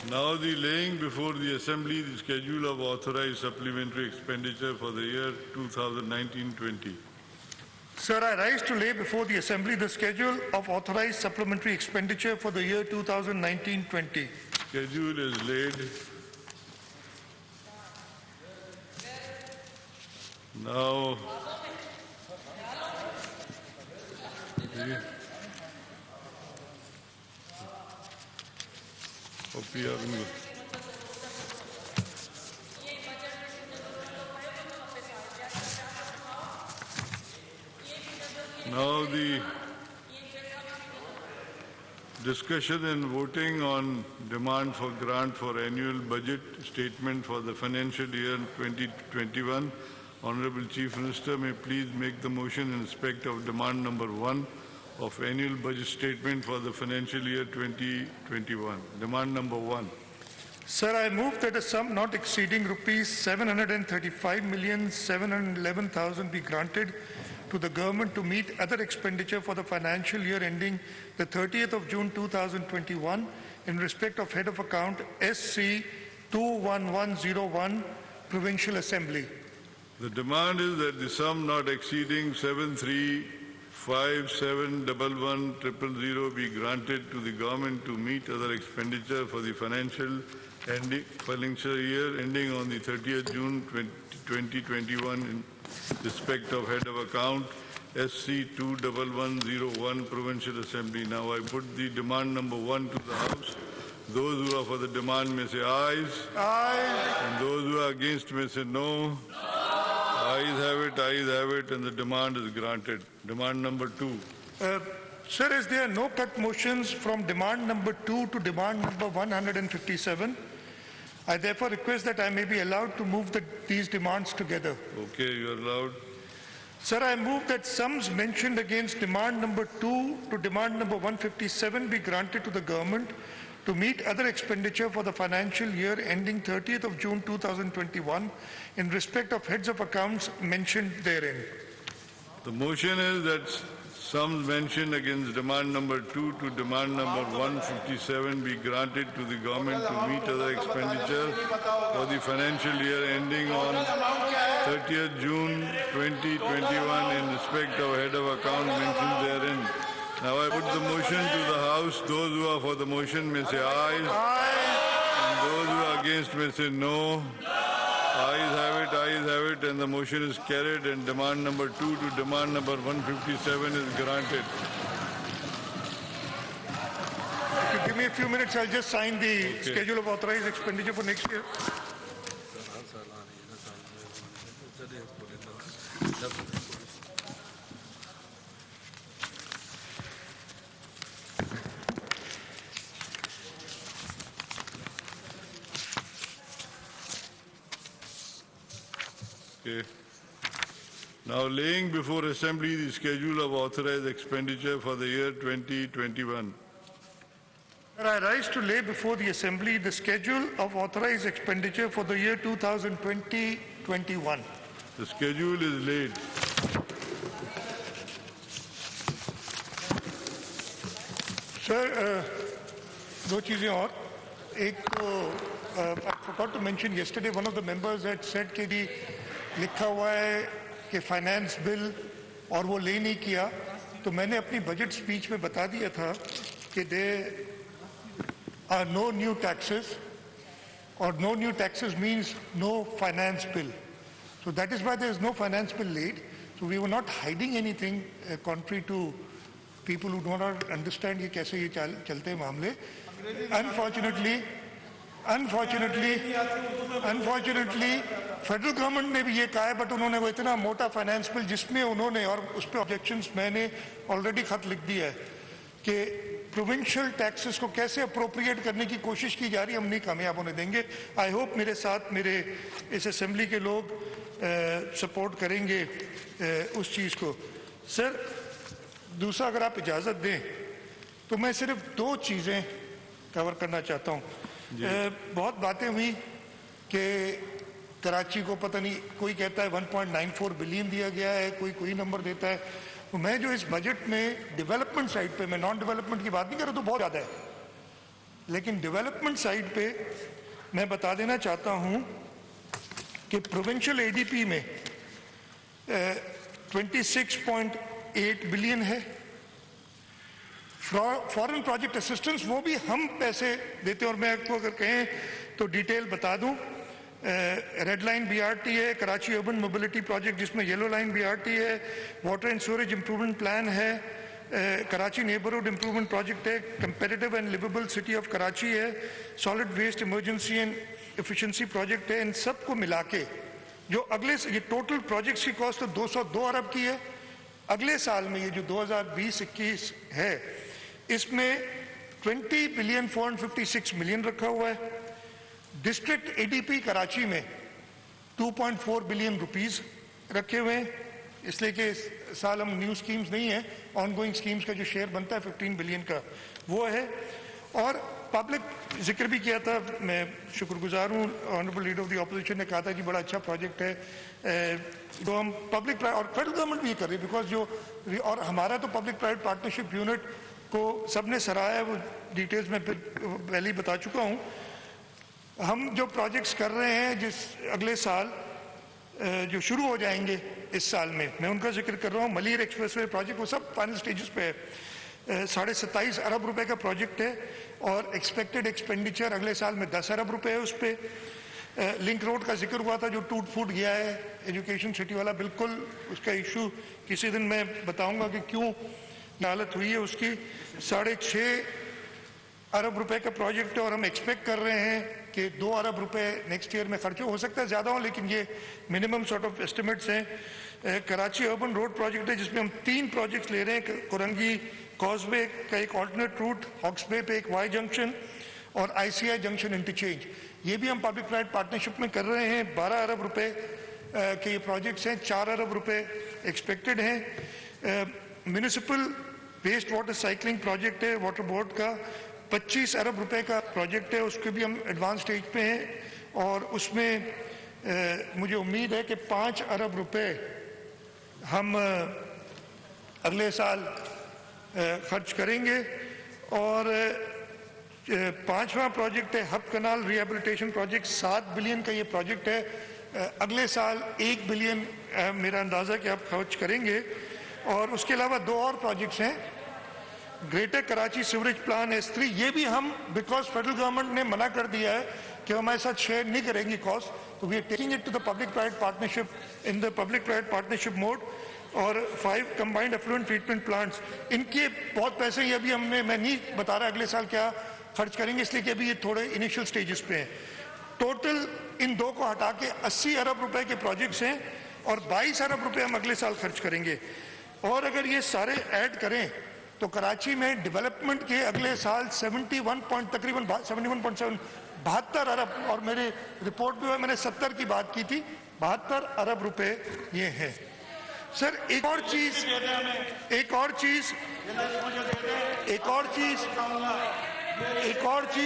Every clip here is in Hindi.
Now the laying before the Assembly the schedule of authorized supplementary expenditure for the year 2019-20. Sir, I rise to lay before the Assembly the schedule of authorized supplementary expenditure for the year 2019-20. Schedule is laid. Now, now the discussion and voting on demand for grant for annual budget statement for the financial year 2021. Honorable Chief Minister may please make the motion in respect of demand number 1 of annual budget statement for the financial year 2021. Demand number 1. Sir, I move that a sum not exceeding rupees 735,711,000 be granted to the government to meet other expenditure for the financial year ending the 30th of June 2021 in respect of head of account SC 21101 Provincial Assembly. The demand is that the sum not exceeding 735,711,000 be granted to the government to meet other expenditure for the financial year ending on the 30th June 2021 in respect of head of account SC 21101 Provincial Assembly. Now I put the demand number 1 to the House. Those who are for the demand may say ayes. Aye. And those who are against may say no. Ayes have it, and the demand is granted. Demand number 2. Sir, as there are no cut motions from demand number 2 to demand number 157, I therefore request that I may be allowed to move these demands together. Okay, you are allowed. Sir, I move that sums mentioned against demand number 2 to demand number 157 be granted to the government to meet other expenditure for the financial year ending 30th of June 2021 in respect of heads of accounts mentioned therein. The motion is that sums mentioned against demand number 2 to demand number 157 be granted to the government to meet other expenditure for the financial year ending on 30th June 2021 in respect of head of account mentioned therein. Now I put the motion to the House. Those who are for the motion may say aye. And those who are against may say no. Ayes have it, and the motion is carried, and demand number 2 to demand number 157 is granted. If you give me a few minutes, I'll just sign the schedule of authorized expenditure for next year. Okay. Now laying before Assembly the schedule of authorized expenditure for the year 2021. Sir, I rise to lay before the Assembly the schedule of authorized expenditure for the year 2020-21. The schedule is laid. Sir, दो चीजें और एक तो I forgot to mention yesterday one of the members had said कि लिखा हुआ है कि फाइनेंस बिल और वो ले नहीं किया तो मैंने अपनी बजट स्पीच में बता दिया था कि there are no new taxes or no new taxes means no finance bill. So that is why there is no finance bill laid. So we were not hiding anything contrary to people who do not understand ये कैसे ये चलते हैं मामले. Unfortunately, फेडरल गवर्नमेंट ने भी ये कहा है बट उन्होंने वो इतना मोटा फाइनेंस बिल जिसमें उन्होंने और उस पर ऑब्जेक्शंस मैंने ऑलरेडी खत लिख दिया है कि प्रोविंशियल टैक्सेस को कैसे अप्रोप्रिएट करने की कोशिश की जा रही है, हम नहीं कामयाब होने देंगे. आई होप मेरे साथ मेरे इस असेंबली के लोग सपोर्ट करेंगे उस चीज़ को. सर, दूसरा अगर आप इजाज़त दें तो मैं सिर्फ दो चीज़ें कवर करना चाहता हूँ. बहुत बातें हुई कि कराची को पता नहीं कोई कहता है 1.94 बिलियन दिया गया है, कोई नंबर देता है. तो मैं जो इस बजट में डेवलपमेंट साइड पे, मैं नॉन डेवलपमेंट की बात नहीं कर रहा, तो बहुत ज़्यादा है. लेकिन डेवलपमेंट साइड पे मैं बता देना चाहता हूं कि प्रोविंशियल एडीपी में 26.8 बिलियन है। फॉरेन प्रोजेक्ट असिस्टेंस वो भी हम पैसे देते हैं, और मैं आपको अगर कहें तो डिटेल बता दूं। रेड लाइन बीआरटी है, कराची अर्बन मोबिलिटी प्रोजेक्ट जिसमें येलो लाइन बीआरटी है, water and sewerage improvement plan है, कराची नेबरहुड इंप्रूवमेंट प्रोजेक्ट है, competitive and liveable city of Karachi है, solid waste emergency and efficiency project है। इन सबको मिला के जो अगले ये टोटल प्रोजेक्ट्स की कॉस्ट तो 202 अरब की है। अगले साल में ये जो 2020-21 है इसमें 20 बिलियन 456 मिलियन रखा हुआ है। डिस्ट्रिक्ट एडीपी कराची में 2.4 बिलियन रुपीस रखे हुए हैं, इसलिए कि इस साल हम न्यू स्कीम्स नहीं है, ऑनगोइंग स्कीम्स का जो शेयर बनता है 15 बिलियन का वो है। और पब्लिक जिक्र भी किया था, मैं शुक्रगुजार हूँ, honourable leader of the opposition ने कहा था कि बड़ा अच्छा प्रोजेक्ट है। तो हम पब्लिक और फेडरल गवर्नमेंट भी कर रही है, बिकॉज जो और हमारा तो पब्लिक प्राइवेट पार्टनरशिप यूनिट को सबने सराहा है, वो डिटेल्स में पहले ही बता चुका हूँ। हम जो प्रोजेक्ट्स कर रहे हैं जिस अगले साल जो शुरू हो जाएंगे इस साल में, मैं उनका जिक्र कर रहा हूँ। मलीर एक्सप्रेसवे प्रोजेक्ट वो सब फाइनल स्टेजेस पे है, 27.5 अरब रुपए का प्रोजेक्ट है और एक्सपेक्टेड एक्सपेंडिचर अगले साल में 10 अरब रुपए है उस पर। लिंक रोड का जिक्र हुआ था जो टूट फूट गया है, एजुकेशन सिटी वाला, बिल्कुल उसका इशू किसी दिन मैं बताऊंगा कि क्यों हालत हुई है उसकी। 6.5 अरब रुपए का प्रोजेक्ट है और हम एक्सपेक्ट कर रहे हैं कि 2 अरब रुपए नेक्स्ट ईयर में खर्च हो सकता है ज़्यादा हो, लेकिन ये मिनिमम सॉर्ट ऑफ एस्टिमेट्स हैं। कराची अर्बन रोड प्रोजेक्ट है जिसमें हम 3 प्रोजेक्ट्स ले रहे हैं, कुरंगी कॉजवे का एक ऑल्टरनेट रूट, हॉक्स बे पे एक वाई जंक्शन और आईसीआई जंक्शन इंटरचेंज, ये भी हम पब्लिक प्राइवेट पार्टनरशिप में कर रहे हैं। 12 अरब रुपए के ये प्रोजेक्ट्स हैं, 4 अरब रुपए एक्सपेक्टेड हैं। Municipal waste water cycling project है वाटर बोर्ड का, 25 अरब रुपए का प्रोजेक्ट है, उसके भी हम एडवांस स्टेज पे हैं और उसमें मुझे उम्मीद है कि 5 अरब रुपए हम अगले साल खर्च करेंगे। और 5वां प्रोजेक्ट है हब कनाल रिहेबिलिटेशन प्रोजेक्ट, 7 बिलियन का ये प्रोजेक्ट है। अगले साल 1 बिलियन मेरा अंदाज़ा कि आप खर्च करेंगे। और उसके अलावा 2 और प्रोजेक्ट्स हैं, greater Karachi sewerage plan S3, ये भी हम बिकॉज फेडरल गवर्नमेंट ने मना कर दिया है कि हमारे साथ शेयर नहीं करेंगी कॉस्ट, तो we are taking it to the public private partnership in the public private partnership mode. और 5 कंबाइंड एफ्लुएंट ट्रीटमेंट प्लांट्स, इनके बहुत पैसे ये अभी हमने, मैं नहीं बता रहा अगले साल क्या खर्च करेंगे, इसलिए कि अभी ये थोड़े इनिशियल स्टेजेस पे हैं। टोटल इन 2 को हटा के 80 अरब रुपए के प्रोजेक्ट्स हैं और 22 अरब रुपए हम अगले साल खर्च करेंगे। और अगर ये सारे ऐड करें तो कराची में डेवलपमेंट के अगले साल तकरीबन 72 अरब, और मेरे रिपोर्ट में मैंने 70 की बात की थी, 72 अरब रुपए ये हैं। सर एक और चीज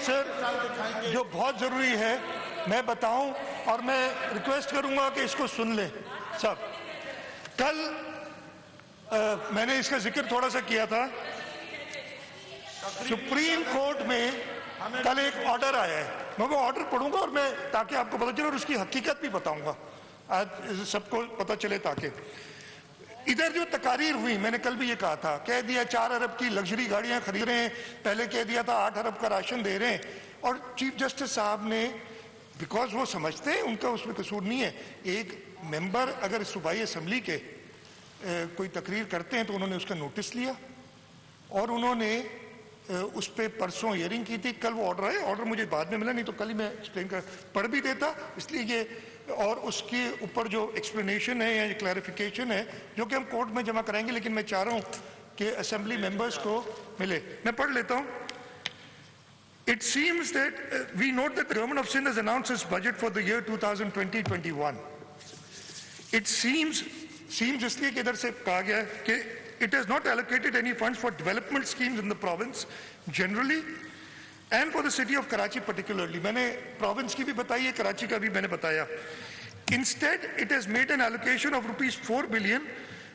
सर जो बहुत जरूरी है मैं बताऊं, और मैं रिक्वेस्ट करूंगा कि इसको सुन लें सब। कल मैंने इसका जिक्र थोड़ा सा किया था, सुप्रीम कोर्ट में कल एक ऑर्डर आया है, मैं वो ऑर्डर पढ़ूंगा और मैं ताकि आपको पता चले और उसकी हकीकत भी बताऊंगा, आज सबको पता चले। ताकि इधर जो तकारीर हुई, मैंने कल भी ये कहा था, कह दिया 4 अरब की लग्जरी गाड़ियां खरीद रहे हैं, पहले कह दिया था 8 अरब का राशन दे रहे हैं। और चीफ जस्टिस साहब ने, बिकॉज वो समझते हैं उनका उसमें कसूर नहीं है, एक मेंबर अगर सूबाई असम्बली के कोई तकरीर करते हैं तो उन्होंने उसका नोटिस लिया और उन्होंने उस पर परसों हियरिंग की थी। कल वो ऑर्डर है, ऑर्डर मुझे बाद में मिला, नहीं तो कल ही मैं एक्सप्लेन कर पढ़ भी देता, इसलिए ये, और उसके ऊपर जो एक्सप्लेनेशन है या क्लैरिफिकेशन है जो कि हम कोर्ट में जमा कराएंगे, लेकिन मैं चाह रहा हूँ कि असेंबली मेंबर्स को मिले। मैं पढ़ लेता हूँ। It seems that we note that the government of Sindh has announced its budget for the year 2020-21. It seems इसलिए कि इधर से कहा गया है कि it has not allocated any funds for development schemes in the province generally and for the city of Karachi particularly. मैंने province की भी बताई है, कराची का भी मैंने बताया. Instead, it has made an allocation of rupees 4 billion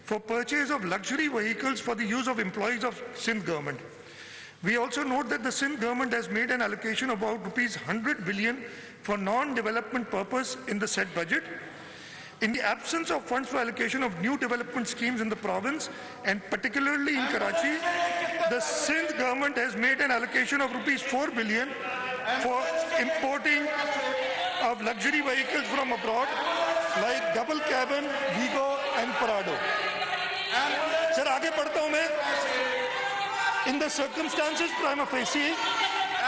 for purchase of luxury vehicles for the use of employees of Sindh government. We also note that the Sindh government has made an allocation of about rupees 100 billion for non-development purpose in the said budget. In the absence of funds for allocation of new development schemes in the province, and particularly in Karachi, the Sindh government has made an allocation of rupees 4 billion for importing of luxury vehicles from abroad like double cabin, Vigo and Prado. Sir, आगे पढ़ता हूं मैं. In the circumstances prima facie,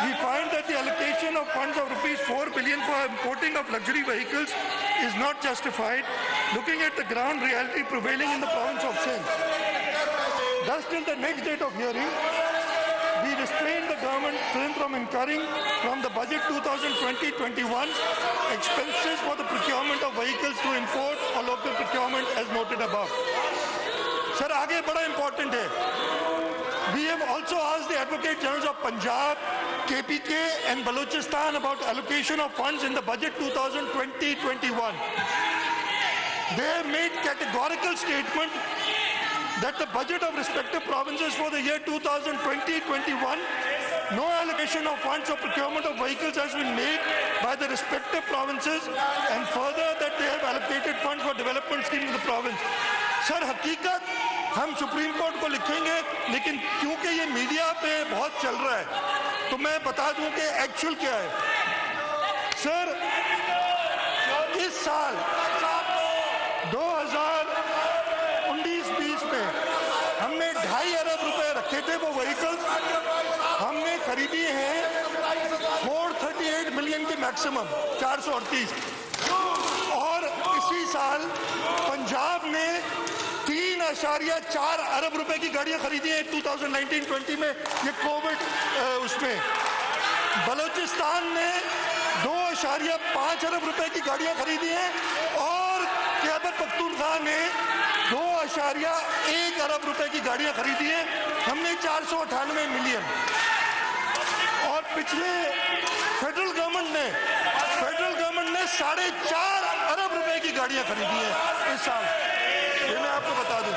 we find that the allocation of funds of rupees 4 billion for importing of luxury vehicles is not justified, looking at the ground reality prevailing in the province of Sindh. Thus, till the next date of hearing, we restrain the government from incurring from the budget 2020-21 expenses for the procurement of vehicles to import or local procurement as noted above. Sir, आगे बड़ा important है. We have also asked the Advocate Generals of Punjab, KPK and Balochistan about allocation of funds in the budget 2020-21. They have made categorical statement that the budget of respective provinces for the year 2020-21, no allocation of funds for procurement of vehicles has been made by the respective provinces, and further that they have allocated funds for development schemes in the province. Sir, हकीकत हम सुप्रीम कोर्ट को लिखेंगे, लेकिन क्योंकि ये मीडिया पे बहुत चल रहा है, तो मैं बता दूं कि एक्चुअल क्या है. सर, इस साल 2019-20 में हमने 2.5 अरब रुपए रखे थे. वो व्हीकल्स हमने खरीदी हैं 438 मिलियन की मैक्सिमम 438. और इसी साल पंजाब ने 3.4 अरब रुपए की गाड़ियां खरीदी हैं 2019-20 में, ये कोविड उसमें. बलूचिस्तान ने 2.5 अरब रुपए की गाड़ियां खरीदी हैं और खैबर पख्तूनख्वा ने 2.1 अरब रुपए की गाड़ियां खरीदी हैं. हमने 498 मिलियन. और पिछले फेडरल गवर्नमेंट ने 4.5 अरब रुपए की गाड़ियां खरीदी हैं इस साल. ये मैं आपको बता दूं.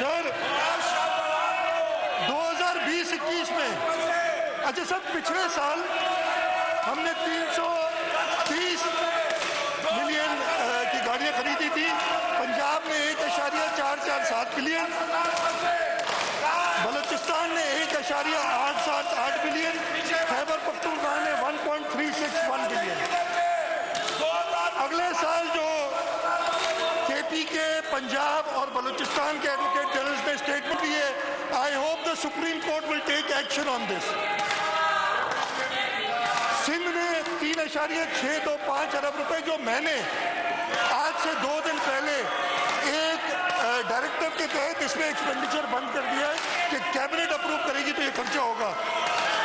सर, 2020-21 में, अच्छा सर, पिछले साल हमने 330 मिलियन की गाड़ियां खरीदी थी. पंजाब ने 1.447 बिलियन, बलूचिस्तान ने 1.878 बिलियन, खैबर पख्तूनख्वा ने 1.361 बिलियन. अगले साल जो केपीके, पंजाब और बलूचिस्तान के एडवोकेट जनरल्स ने स्टेटमेंट दिए, I hope the Supreme Court will take action on this. Sindh ने 3.625 अरब रुपए, जो मैंने आज से 2 दिन पहले एक डायरेक्टिव के तहत इसमें एक्सपेंडिचर बंद कर दिया है कि कैबिनेट अप्रूव करेगी तो ये खर्चा होगा.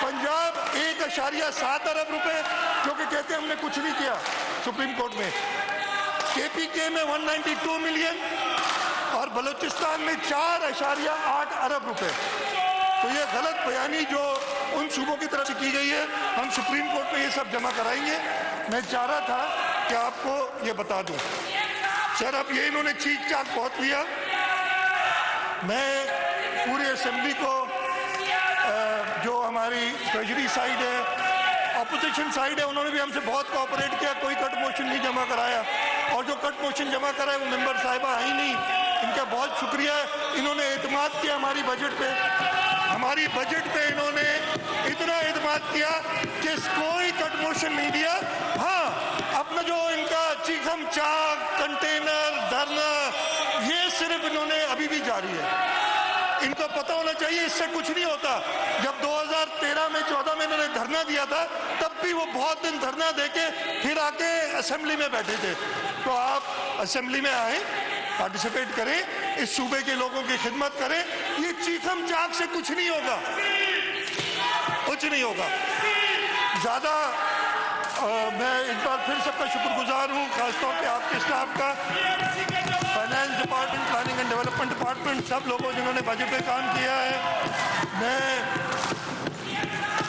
पंजाब 1.7 अरब रुपए, जो कि कहते हैं हमने कुछ नहीं किया सुप्रीम कोर्ट में. केपीके में 192 मिलियन और बलूचिस्तान में 4.8 अरब रुपए. तो ये गलत बयानी जो उन सूबों की तरफ से की गई है, हम सुप्रीम कोर्ट में ये सब जमा कराएंगे. मैं चाह रहा था कि आपको ये बता दूं. सर, अब ये इन्होंने चीख चाक बहुत किया. मैं पूरी असेंबली को, जो हमारी ट्रेजरी साइड है, अपोजिशन साइड है, उन्होंने भी हमसे बहुत कोऑपरेट किया. कोई कट मोशन नहीं जमा कराया, और जो कट मोशन जमा कराए वो मेंबर साहिबा आई नहीं. इनका बहुत शुक्रिया है. इन्होंने एतमाद किया हमारी बजट पे. हमारी बजट पे इन्होंने इतना एतमाद किया कि कोई कट मोशन नहीं दिया. हाँ, अपना जो इनका चीखम चाक, कंटेनर, धरना, ये सिर्फ इन्होंने अभी भी जारी है. इनको पता होना चाहिए इससे कुछ नहीं होता. जब 2013 में 14 में इन्होंने धरना दिया था, तब भी वो बहुत दिन धरना देके फिर आके असेंबली में बैठे थे. तो आप असेंबली में आए, पार्टिसिपेट करें, इस सूबे के लोगों की खिदमत करें. ये चीखम चाक से कुछ नहीं होगा, कुछ नहीं होगा. ज्यादा मैं एक बार फिर सबका शुक्रगुजार हूँ, खासतौर पे आपके स्टाफ का, finance department, planning and development department, सब लोगों जिन्होंने बजट पे काम किया है. मैं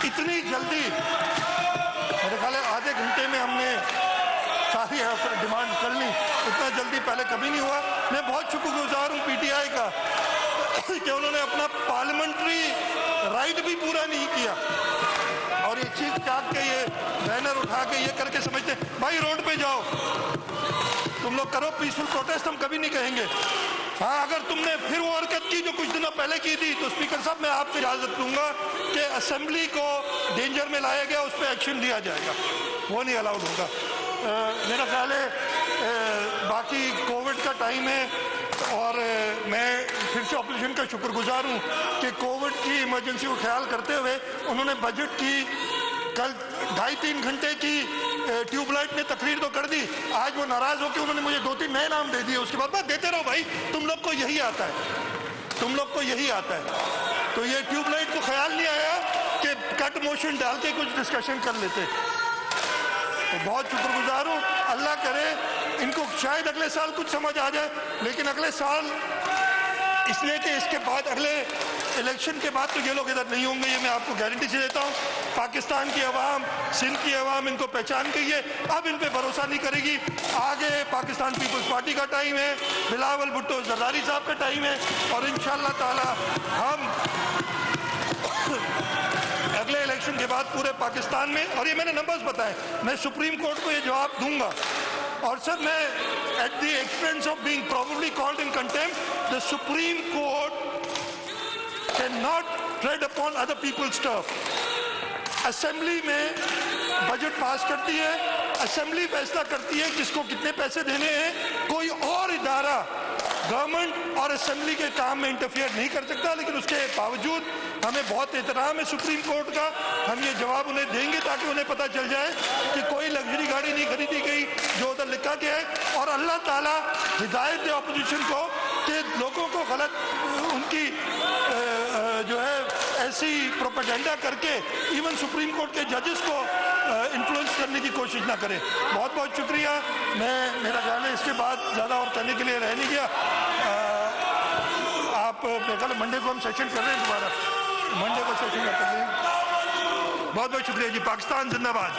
इतनी जल्दी, मेरे ख्याल है आधे घंटे में हमने सारी डिमांड कर ली. इतना जल्दी पहले कभी नहीं हुआ. मैं बहुत शुक्रगुजार हूँ पीटीआई का कि उन्होंने अपना पार्लियामेंट्री राइट भी पूरा नहीं किया। और ये चीख चाक के ये बैनर उठा के ये करके समझते भाई रोड पे जाओ, तुम लोग करो पीसफुल प्रोटेस्ट, हम कभी नहीं कहेंगे। हाँ, अगर तुमने फिर वो हरकत की जो कुछ दिनों पहले की थी तो स्पीकर साहब मैं आपसे इजाजत लूंगा कि असेंबली को डेंजर में लाया गया, उस पर एक्शन लिया जाएगा, वो नहीं अलाउड होगा। मेरा ख्याल है बाकी कोविड का टाइम है और मैं फिर से ऑपोजिशन का शुक्रगुजार हूँ कि कोविड की इमरजेंसी को ख्याल करते हुए उन्होंने बजट की कल 2.5-3 घंटे की ट्यूबलाइट ने तकरीर तो कर दी, आज वो नाराज होकर उन्होंने मुझे 2-3 नए नाम दे दिए। उसके बाद बात देते रहो भाई, तुम लोग को यही आता है, तुम लोग को यही आता है। तो ये ट्यूबलाइट को ख्याल नहीं आया कि कट मोशन डाल के कुछ डिस्कशन कर लेते। तो बहुत शुक्रगुजार हूँ, अल्लाह करे इनको शायद अगले साल कुछ समझ आ जाए, लेकिन अगले साल इसलिए कि इसके बाद अगले इलेक्शन के बाद तो ये लोग इधर नहीं होंगे, ये मैं आपको गारंटी से देता हूँ। पाकिस्तान की अवाम, सिंध की अवाम इनको पहचान गई है, अब इन पे भरोसा नहीं करेगी। आगे पाकिस्तान पीपल्स पार्टी का टाइम है, बिलावल भुट्टो जरदारी साहब का टाइम है और इंशाअल्लाह ताला हम अगले इलेक्शन के बाद पूरे पाकिस्तान में, और ये मैंने नंबर्स बताए, मैं सुप्रीम कोर्ट को ये जवाब दूंगा। और सर मैं at the expense of being probably called in contempt, the Supreme Court can not trade upon other people's turf. Assembly में बजट पास करती है, असेंबली फैसला करती है किसको कितने पैसे देने हैं, कोई और इदारा गवर्नमेंट और असेंबली के काम में इंटरफियर नहीं कर सकता। लेकिन उसके बावजूद हमें बहुत एहतराम है सुप्रीम कोर्ट का, हम ये जवाब उन्हें देंगे ताकि उन्हें पता चल जाए कि कोई लग्जरी गाड़ी नहीं खरीदी गई जो उधर लिखा गया है। और अल्लाह ताला हिदायत दे अपोजिशन को कि लोगों को गलत उनकी जो है ऐसी प्रोपेगेंडा करके इवन सुप्रीम कोर्ट के जजेस को इन्फ्लुएंस करने की कोशिश ना करें। बहुत बहुत शुक्रिया। मेरा ख्याल है इसके बाद ज़्यादा और कहने के लिए रह नहीं गया। आप कल मंडे को हम सेशन कर रहे हैं, दोबारा मंडे को सेशन कर रहे हैं। बहुत बहुत शुक्रिया जी। पाकिस्तान जिंदाबाद।